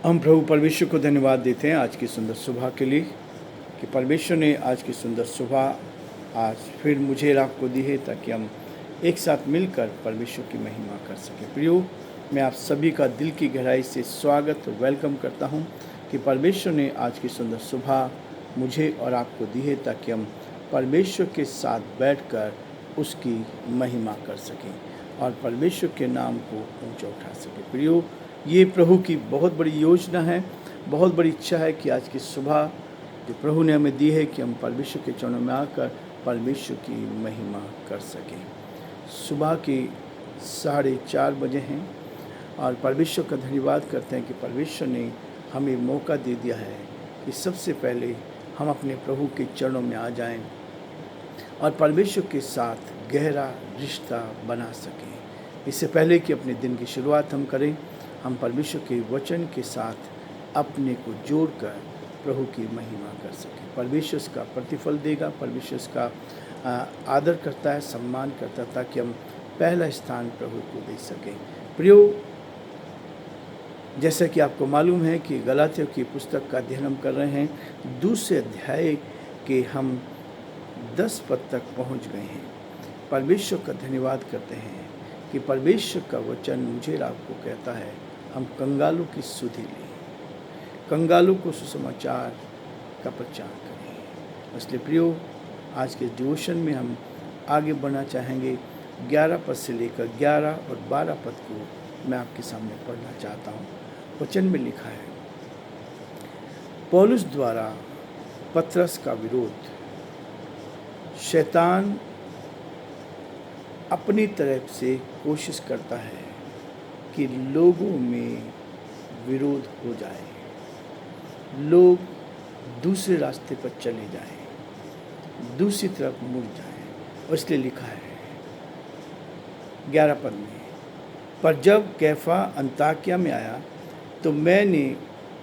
हम प्रभु परमेश्वर को धन्यवाद देते हैं आज की सुंदर सुबह के लिए कि परमेश्वर ने आज की सुंदर सुबह आज फिर मुझे और आपको दी है ताकि हम एक साथ मिलकर परमेश्वर की महिमा कर सकें। प्रियो, मैं आप सभी का दिल की गहराई से स्वागत और वेलकम करता हूं कि परमेश्वर ने आज की सुंदर सुबह मुझे और आपको दी है ताकि हम परमेश्वर के साथ बैठकर उसकी महिमा कर सकें और परमेश्वर के नाम को ऊंचा उठा सकें। प्रियो, ये प्रभु की बहुत बड़ी योजना है, बहुत बड़ी इच्छा है कि आज की सुबह जो प्रभु ने हमें दी है कि हम परमेश्वर के चरणों में आकर परमेश्वर की महिमा कर सकें। सुबह के 4:30 बजे हैं और परमेश्वर का धन्यवाद करते हैं कि परमेश्वर ने हमें मौका दे दिया है कि सबसे पहले हम अपने प्रभु के चरणों में आ जाएं और परमेश्वर के साथ गहरा रिश्ता बना सकें। इससे पहले कि अपने दिन की शुरुआत हम करें, हम परमेश्वर के वचन के साथ अपने को जोड़कर प्रभु की महिमा कर सकें। परमेश्वर इसका प्रतिफल देगा, परमेश्वर इसका आदर करता है, सम्मान करता है ताकि हम पहला स्थान प्रभु को दे सकें। प्रियो, जैसा कि आपको मालूम है कि गलातियों की पुस्तक का अध्ययन हम कर रहे हैं, दूसरे अध्याय के हम 10 पद तक पहुंच गए हैं। परमेश्वर का धन्यवाद करते हैं कि परमेश्वर का वचन मुझे और आपको कहता है हम कंगालों की सुधि लें, कंगालों को सुसमाचार का प्रचार करें। इसलिए प्रियो, आज के डिवोशन में हम आगे बढ़ना चाहेंगे। 11 पद से लेकर 11 और 12 पद को मैं आपके सामने पढ़ना चाहता हूँ। वचन में लिखा है, पौलुस द्वारा पतरस का विरोध। शैतान अपनी तरफ से कोशिश करता है कि लोगों में विरोध हो जाए, लोग दूसरे रास्ते पर चले जाएं, दूसरी तरफ मुड़ जाएं। और इसलिए लिखा है 11 पद में, पर जब कैफा अंताकिया में आया तो मैंने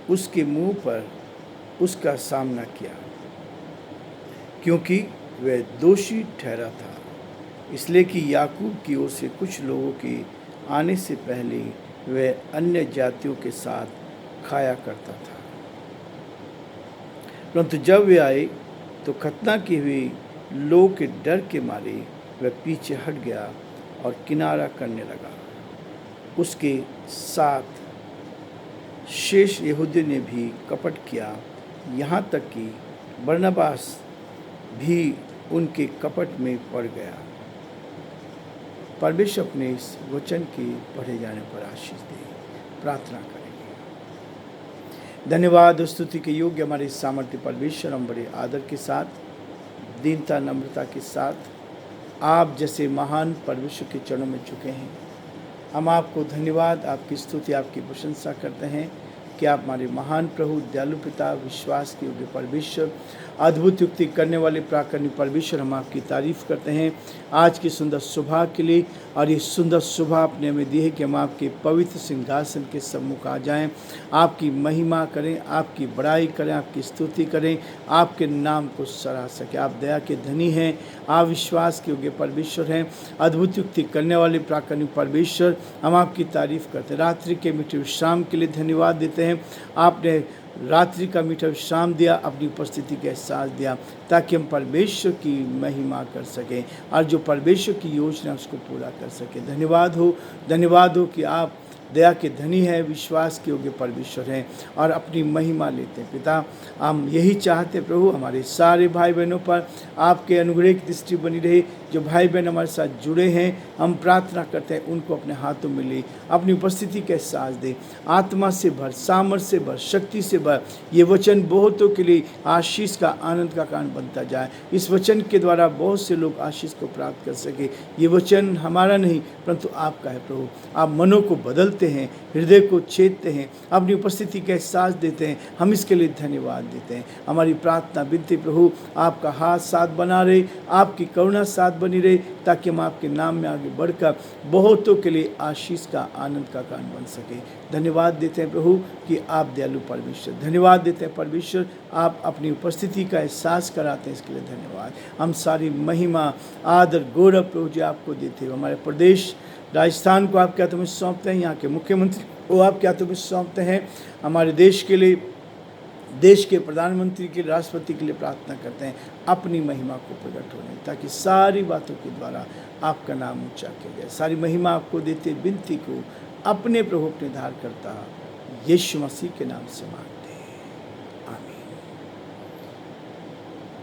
उसके मुंह पर उसका सामना किया, क्योंकि वह दोषी ठहरा था, इसलिए कि याकूब की ओर से कुछ लोगों के आने से पहले वह अन्य जातियों के साथ खाया करता था। परंतु जब वे आए तो खतना की हुई लोगों के डर के मारे वह पीछे हट गया और किनारा करने लगा। उसके साथ शेष यहूदियों ने भी कपट किया, यहाँ तक कि बरनबास भी उनके कपट में पड़ गया। परमेश्वर अपने इस वचन के पढ़े जाने पर आशीष दे। प्रार्थना करेंगे। धन्यवाद और स्तुति के योग्य हमारे सामर्थ्य परमेश्वर, हम बड़े आदर के साथ, दीनता नम्रता के साथ आप जैसे महान परमेश्वर के चरणों में झुके हैं। हम आपको धन्यवाद, आपकी स्तुति, आपकी प्रशंसा करते हैं कि आप हमारे महान प्रभु, दयालु पिता, विश्वास के योग्य परमेश्वर, अद्भुत युक्ति करने वाले प्राकरणी परमेश्वर, हम आपकी तारीफ करते हैं आज की सुंदर सुबह के लिए। और ये सुंदर सुबह आपने हमें दी है कि हम आपके पवित्र सिंहासन के सम्मुख आ जाएं, आपकी महिमा करें, आपकी बड़ाई करें, आपकी स्तुति करें, आपके नाम को सराह सकें। आप दया के धनी हैं, आप विश्वास के योग्य परमेश्वर हैं, अद्भुत युक्ति करने वाले प्राकरणी परमेश्वर, हम आपकी तारीफ करते हैं। रात्रि के मीठे विश्राम के लिए धन्यवाद देते हैं। आपने रात्रि का मीठा विश्राम दिया, अपनी उपस्थिति का एहसास दिया ताकि हम परमेश्वर की महिमा कर सकें और जो परमेश्वर की योजना उसको पूरा कर सकें। धन्यवाद हो कि आप दया के धनी है, विश्वास के योग्य परमेश्वर हैं और अपनी महिमा लेते हैं। पिता, हम यही चाहते प्रभु, हमारे सारे भाई बहनों पर आपके अनुग्रह की दृष्टि बनी रहे। जो भाई बहन हमारे साथ जुड़े हैं, हम प्रार्थना करते हैं उनको अपने हाथों में ले, अपनी उपस्थिति का एहसास दे, आत्मा से भर, सामर्थ्य से भर, शक्ति से भर। ये वचन बहुतों के लिए आशीष का, आनंद का कारण बनता जाए। इस वचन के द्वारा बहुत से लोग आशीष को प्राप्त कर सके। ये वचन हमारा नहीं परंतु आपका है प्रभु। आप मनों को बदलते हैं, हृदय को छेदते हैं, अपनी उपस्थिति का एहसास देते हैं। हम इसके लिए धन्यवाद देते हैं। हमारी प्रार्थना विनती प्रभु, आपका हाथ साथ बना रहे, आपकी करुणा साथ बनी रहे, ताकि हम आपके नाम में आगे बढ़कर बहुतों के लिए आशीष का, आनंद का कारण बन सके। धन्यवाद देते हैं प्रभु कि आप दयालु परमेश्वर। धन्यवाद देते हैं परमेश्वर, आप अपनी उपस्थिति का एहसास कराते हैं, इसके लिए धन्यवाद। हम सारी महिमा, आदर, गौरव प्रभु जी आपको देते हैं। हमारे प्रदेश राजस्थान को आपके हाथों में सौंपते हैं। यहाँ के मुख्यमंत्री वो आपके हाथों में सौंपते हैं। हमारे देश के लिए, देश के प्रधानमंत्री के लिए, राष्ट्रपति के लिए प्रार्थना करते हैं अपनी महिमा को प्रकट होने, ताकि सारी बातों के द्वारा आपका नाम ऊंचा किया जाए। सारी महिमा आपको देते विनती को अपने प्रभु अपने धार करता यीशु मसीह के नाम से मांगते हैं, आमीन।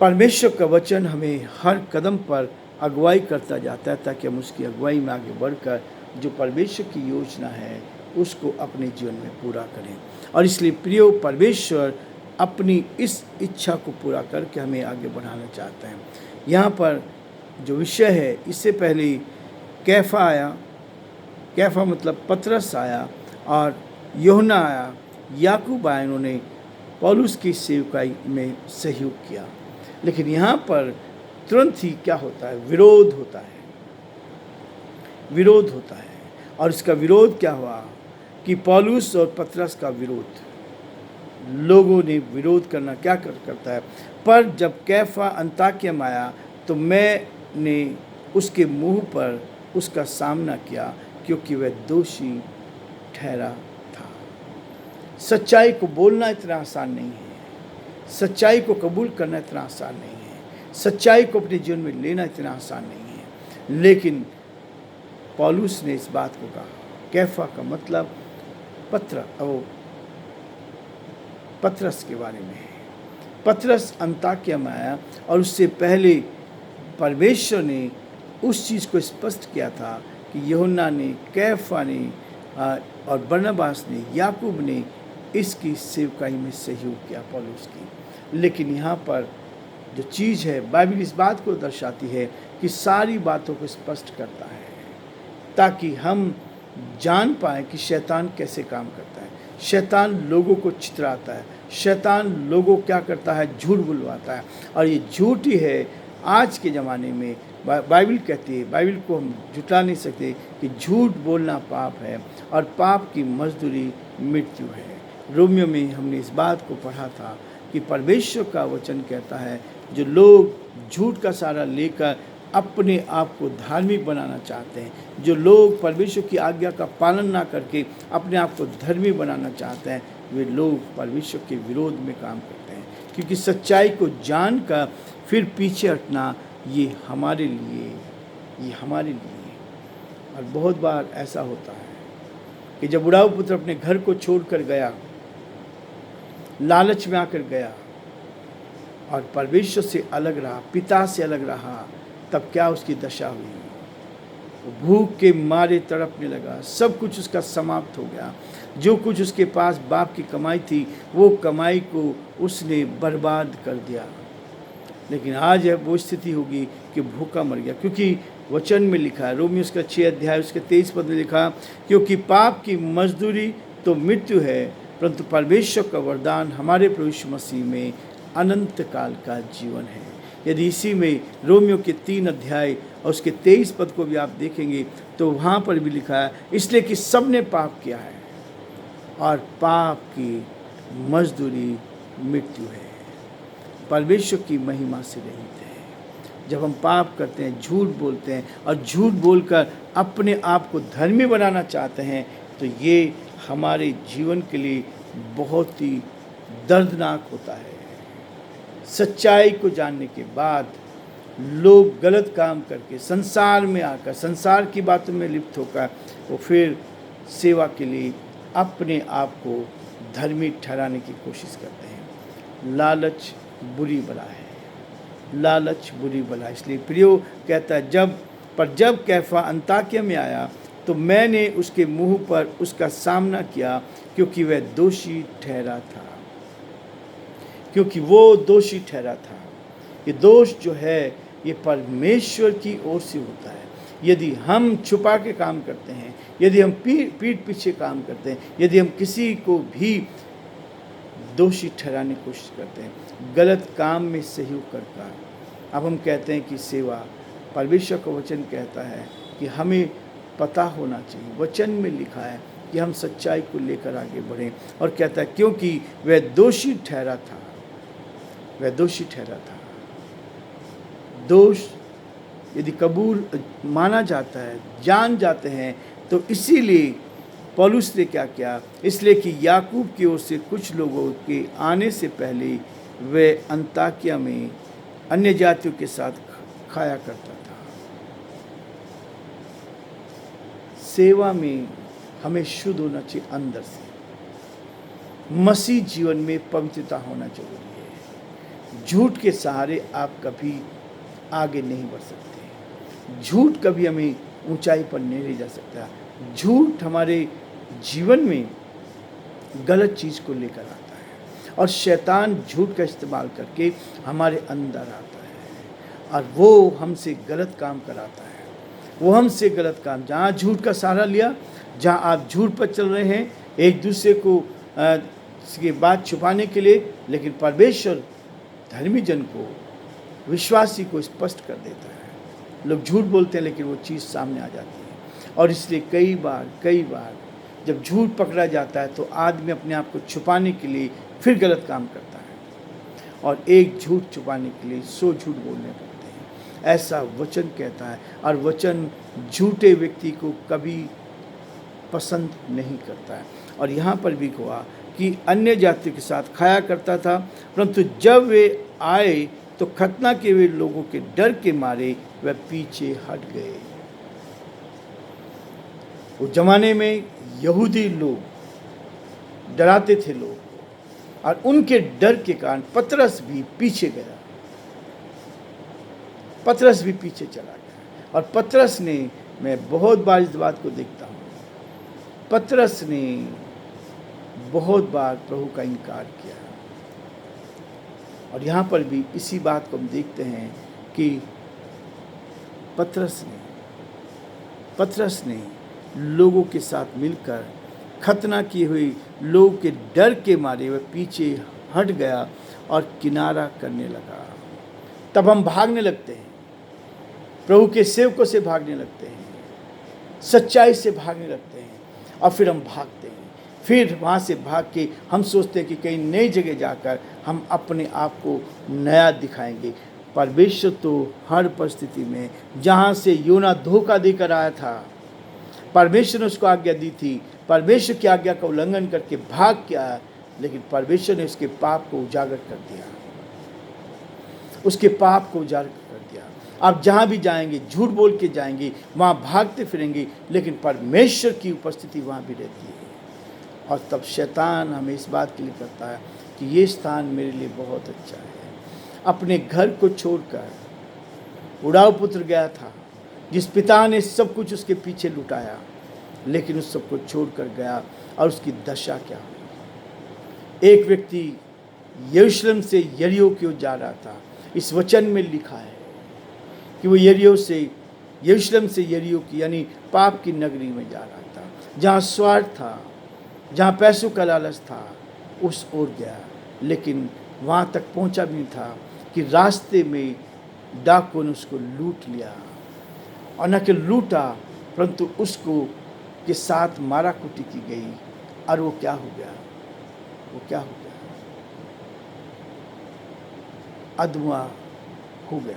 परमेश्वर का वचन हमें हर कदम पर अगुवाई करता जाता है, ताकि हम उसकी अगुवाई में आगे बढ़कर जो परमेश्वर की योजना है उसको अपने जीवन में पूरा करें। और इसलिए प्रियो, परमेश्वर अपनी इस इच्छा को पूरा करके हमें आगे बढ़ाना चाहते हैं। यहाँ पर जो विषय है, इससे पहले कैफा आया, कैफा मतलब पतरस आया, और यूहन्ना आया, याकूब आया, इन्होंने पौलुस की सेवकाई में सहयोग किया। लेकिन यहाँ पर तुरंत ही क्या होता है? विरोध होता है, विरोध होता है। और इसका विरोध क्या हुआ कि पौलुस और पतरस का विरोध, लोगों ने विरोध करना क्या करता है। पर जब कैफा अंताकिया में आया तो मैंने उसके मुंह पर उसका सामना किया, क्योंकि वह दोषी ठहरा था। सच्चाई को बोलना इतना आसान नहीं है, सच्चाई को कबूल करना इतना आसान नहीं है, सच्चाई को अपने जीवन में लेना इतना आसान नहीं है। लेकिन पौलुस ने इस बात को कहा। कैफा का मतलब पतरस के बारे में है। पतरस अंताकिया में आया, और उससे पहले परमेश्वर ने उस चीज़ को स्पष्ट किया था कि यूहन्ना ने, कैफा ने और बरनबास ने, याकूब ने इसकी सेवकाई में सहयोग किया पौलुस की। लेकिन यहाँ पर जो चीज़ है, बाइबल इस बात को दर्शाती है कि सारी बातों को स्पष्ट करता है, ताकि हम जान पाएँ कि शैतान कैसे काम करता है। शैतान लोगों को छितराता है, शैतान लोगों क्या करता है? झूठ बुलवाता है। और ये झूठ ही है आज के ज़माने में। बाइबल कहती है, बाइबल को हम झुठला नहीं सकते कि झूठ बोलना पाप है, और पाप की मजदूरी मृत्यु है। रोमियो में हमने इस बात को पढ़ा था कि परमेश्वर का वचन कहता है, जो लोग झूठ का सहारा लेकर अपने आप को धार्मिक बनाना चाहते हैं, जो लोग परमेश्वर की आज्ञा का पालन ना करके अपने आप को धर्मी बनाना चाहते हैं, वे लोग परमेश्वर के विरोध में काम करते हैं। क्योंकि सच्चाई को जानकर फिर पीछे हटना, ये हमारे लिए और बहुत बार ऐसा होता है कि जब बुढ़ाऊ पुत्र अपने घर को छोड़कर गया, लालच में आकर गया और परमेश्वर से अलग रहा, पिता से अलग रहा, तब क्या उसकी दशा हुई? वो भूख के मारे तड़पने लगा, सब कुछ उसका समाप्त हो गया। जो कुछ उसके पास बाप की कमाई थी, वो कमाई को उसने बर्बाद कर दिया। लेकिन आज है वो स्थिति होगी कि भूखा मर गया, क्योंकि वचन में लिखा है, रोमियो उसका 6 अध्याय उसके 23 पद में लिखा, क्योंकि पाप की मजदूरी तो मृत्यु है, परंतु परमेश्वर का वरदान हमारे प्रभु यीशु मसीह में अनंत काल का जीवन है। यदि इसी में रोमियो के 3 अध्याय और उसके 23 पद को भी आप देखेंगे तो वहाँ पर भी लिखा है, इसलिए कि सब ने पाप किया है और पाप की मजदूरी मृत्यु है, परमेश्वर की महिमा से रहित है। जब हम पाप करते हैं, झूठ बोलते हैं और झूठ बोलकर अपने आप को धर्मी बनाना चाहते हैं, तो ये हमारे जीवन के लिए बहुत ही दर्दनाक होता है। सच्चाई को जानने के बाद लोग गलत काम करके संसार में आकर, संसार की बातों में लिप्त होकर, वो फिर सेवा के लिए अपने आप को धर्मी ठहराने की कोशिश करते हैं। लालच बुरी बला है, लालच बुरी बला। इसलिए प्रियो कहता है, जब कैफा अंताकिया में आया तो मैंने उसके मुंह पर उसका सामना किया, क्योंकि वह दोषी ठहरा था, क्योंकि वो दोषी ठहरा था। ये दोष जो है ये परमेश्वर की ओर से होता है। यदि हम छुपा के काम करते हैं, यदि हम पीठ पीछे काम करते हैं, यदि हम किसी को भी दोषी ठहराने की कोशिश करते हैं, गलत काम में सहयोग करता है, अब हम कहते हैं कि सेवा, परमेश्वर का वचन कहता है कि हमें पता होना चाहिए, वचन में लिखा है कि हम सच्चाई को लेकर आगे बढ़ें, और कहता है क्योंकि वह दोषी ठहरा था, वह दोषी ठहरा था। दोष यदि कबूल माना जाता है, जान जाते हैं, तो इसीलिए पौलुस ने क्या किया, इसलिए कि याकूब की ओर से कुछ लोगों के आने से पहले वे अंताकिया में अन्य जातियों के साथ खाया करता था। सेवा में हमें शुद्ध होना चाहिए अंदर से। मसीह जीवन में पवित्रता होना जरूरी है। झूठ के सहारे आप कभी आगे नहीं बढ़ सकते। झूठ कभी हमें ऊंचाई पर नहीं ले जा सकता। झूठ हमारे जीवन में गलत चीज़ को लेकर आता है और शैतान झूठ का इस्तेमाल करके हमारे अंदर आता है और वो हमसे गलत काम कराता है। वो हमसे गलत काम, जहाँ झूठ का सहारा लिया, जहाँ आप झूठ पर चल रहे हैं एक दूसरे को की बात छुपाने के लिए, लेकिन परमेश्वर धर्मी जन को, विश्वासी को स्पष्ट कर देता है। लोग झूठ बोलते हैं लेकिन वो चीज़ सामने आ जाती है और इसलिए कई बार जब झूठ पकड़ा जाता है तो आदमी अपने आप को छुपाने के लिए फिर गलत काम करता है और एक झूठ छुपाने के लिए 100 झूठ बोलने पड़ते हैं, ऐसा वचन कहता है। और वचन झूठे व्यक्ति को कभी पसंद नहीं करता है। और यहाँ पर भी हुआ कि अन्य जातियों के साथ खाया करता था, परंतु जब वे आए तो खतना के वे लोगों के डर के मारे वे पीछे हट गए। उस जमाने में यहूदी लोग डराते थे लोग और उनके डर के कारण पतरस भी पीछे गया। पतरस भी पीछे चला गया और पतरस ने, मैं बहुत बार इस बात को देखता हूँ, पतरस ने बहुत बार प्रभु का इनकार किया। और यहाँ पर भी इसी बात को हम देखते हैं कि पतरस ने लोगों के साथ मिलकर खतना की हुई लोगों के डर के मारे वह पीछे हट गया और किनारा करने लगा। तब हम भागने लगते हैं, प्रभु के सेवकों से भागने लगते हैं, सच्चाई से भागने लगते हैं और फिर हम भागते हैं। फिर वहाँ से भाग के हम सोचते हैं कि कहीं नई जगह जाकर हम अपने आप को नया दिखाएंगे। परमेश्वर तो हर परिस्थिति में, जहाँ से योना धोखा देकर आया था, परमेश्वर ने उसको आज्ञा दी थी, परमेश्वर की आज्ञा का उल्लंघन करके भाग के आया, लेकिन परमेश्वर ने उसके पाप को उजागर कर दिया, उसके पाप को उजागर कर दिया। आप जहाँ भी जाएंगे झूठ बोल के जाएंगे, वहाँ भागते फिरेंगे, लेकिन परमेश्वर की उपस्थिति वहाँ भी रहती है। और तब शैतान हमें इस बात के लिए करता है कि ये स्थान मेरे लिए बहुत अच्छा है। अपने घर को छोड़कर उड़ाऊ पुत्र गया था, जिस पिता ने सब कुछ उसके पीछे लुटाया, लेकिन उस सब को छोड़कर गया और उसकी दशा क्या हुई। एक व्यक्ति यरूशलेम से यरीहो की ओर जा रहा था। इस वचन में लिखा है कि वो यरूशलेम से यरीहो की यानी पाप की नगरी में जा रहा था, जहाँ स्वार्थ था, जहाँ पैसों का लालच था, उस ओर गया। लेकिन वहाँ तक पहुँचा भी नहीं था कि रास्ते में डाकुओं ने उसको लूट लिया, और न कि लूटा परंतु उसको के साथ मारा कुटी की गई। और वो क्या हो गया, अधवा हो गया।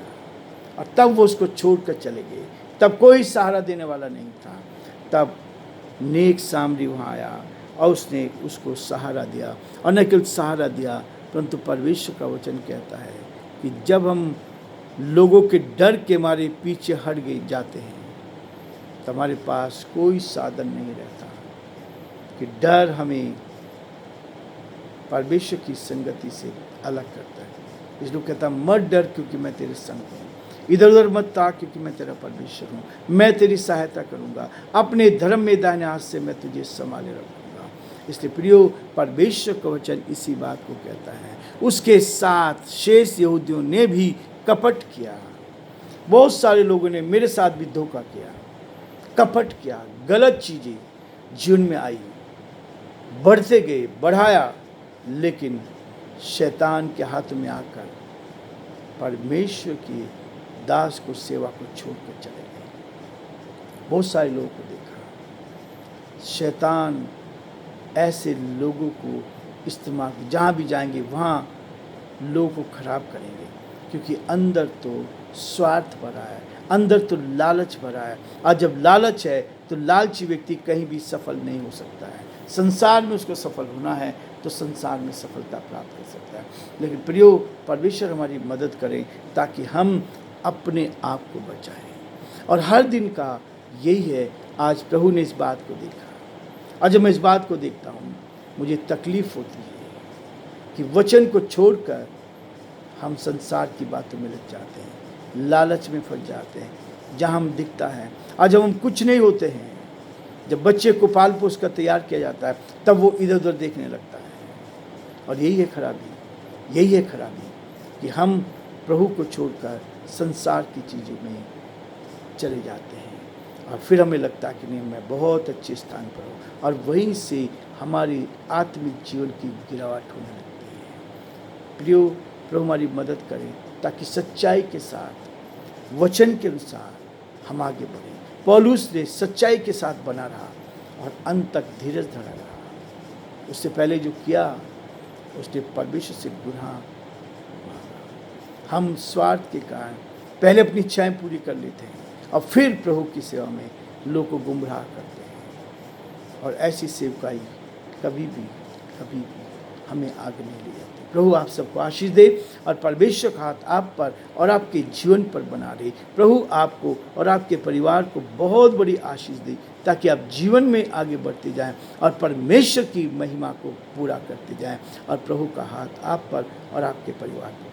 और तब वो उसको छोड़कर चले गए। तब कोई सहारा देने वाला नहीं था। तब नेक सामरी वहाँ आया और उसने उसको सहारा दिया, और न केवल सहारा दिया परंतु परमेश्वर का वचन कहता है कि जब हम लोगों के डर के मारे पीछे हट गए जाते हैं तो हमारे पास कोई साधन नहीं रहता कि डर हमें परमेश्वर की संगति से अलग करता है। इसलिए कहता मत डर क्योंकि मैं तेरे संग हूँ, इधर उधर मत ताक क्योंकि मैं तेरा परमेश्वर हूँ, मैं तेरी सहायता करूँगा, अपने धर्म में दाहिने हाथ से मैं तुझे संभाले रखूँगा। इसलिए प्रियो, परमेश्वर का वचन इसी बात को कहता है। उसके साथ शेष यहूदियों ने भी कपट किया। बहुत सारे लोगों ने मेरे साथ भी धोखा किया, कपट किया, गलत चीज़ें जीवन में आई, बढ़ते गए, बढ़ाया, लेकिन शैतान के हाथ में आकर परमेश्वर की दास को, सेवा को छोड़कर चले गए। बहुत सारे लोगों को देखा, शैतान ऐसे लोगों को इस्तेमाल, जहाँ भी जाएंगे वहाँ लोगों को खराब करेंगे, क्योंकि अंदर तो स्वार्थ भरा है, अंदर तो लालच भरा है। और जब लालच है तो लालची व्यक्ति कहीं भी सफल नहीं हो सकता है। संसार में उसको सफल होना है तो संसार में सफलता प्राप्त कर सकता है। लेकिन प्रियो, परमेश्वर हमारी मदद करे ताकि हम अपने आप को बचाएं। और हर दिन का यही है, आज प्रभु ने इस बात को देखा। और जब मैं इस बात को देखता हूँ मुझे तकलीफ़ होती है कि वचन को छोड़कर हम संसार की बातों में लग जाते हैं, लालच में फंस जाते हैं, जहाँ हम दिखता है। आज जब हम कुछ नहीं होते हैं, जब बच्चे को पाल पोस कर तैयार किया जाता है, तब वो इधर उधर देखने लगता है। और यही है खराबी, यही है खराबी कि हम प्रभु को छोड़कर संसार की चीज़ों में चले जाते हैं और फिर हमें लगता है कि नहीं, मैं बहुत अच्छे स्थान पर हूँ, और वहीं से हमारी आत्मिक जीवन की गिरावट होने लगती है। प्रियो, प्रभु हमारी मदद करें ताकि सच्चाई के साथ, वचन के अनुसार हम आगे बढ़ें। पौलुस ने सच्चाई के साथ बना रहा और अंत तक धीरज धरा रहा। उससे पहले जो किया, उसने परमेश्वर से गुनाह मांगा। हम स्वार्थ के कारण पहले अपनी इच्छाएं पूरी कर लेते हैं और फिर प्रभु की सेवा में लोग को गुमराह करते हैं, और ऐसी सेवकाई कभी भी हमें आगे नहीं ले जाती। प्रभु आप सबको आशीष दे और परमेश्वर का हाथ आप पर और आपके जीवन पर बना रहे। प्रभु आपको और आपके परिवार को बहुत बड़ी आशीष दे ताकि आप जीवन में आगे बढ़ते जाएं और परमेश्वर की महिमा को पूरा करते जाएं, और प्रभु का हाथ आप पर और आपके परिवार पर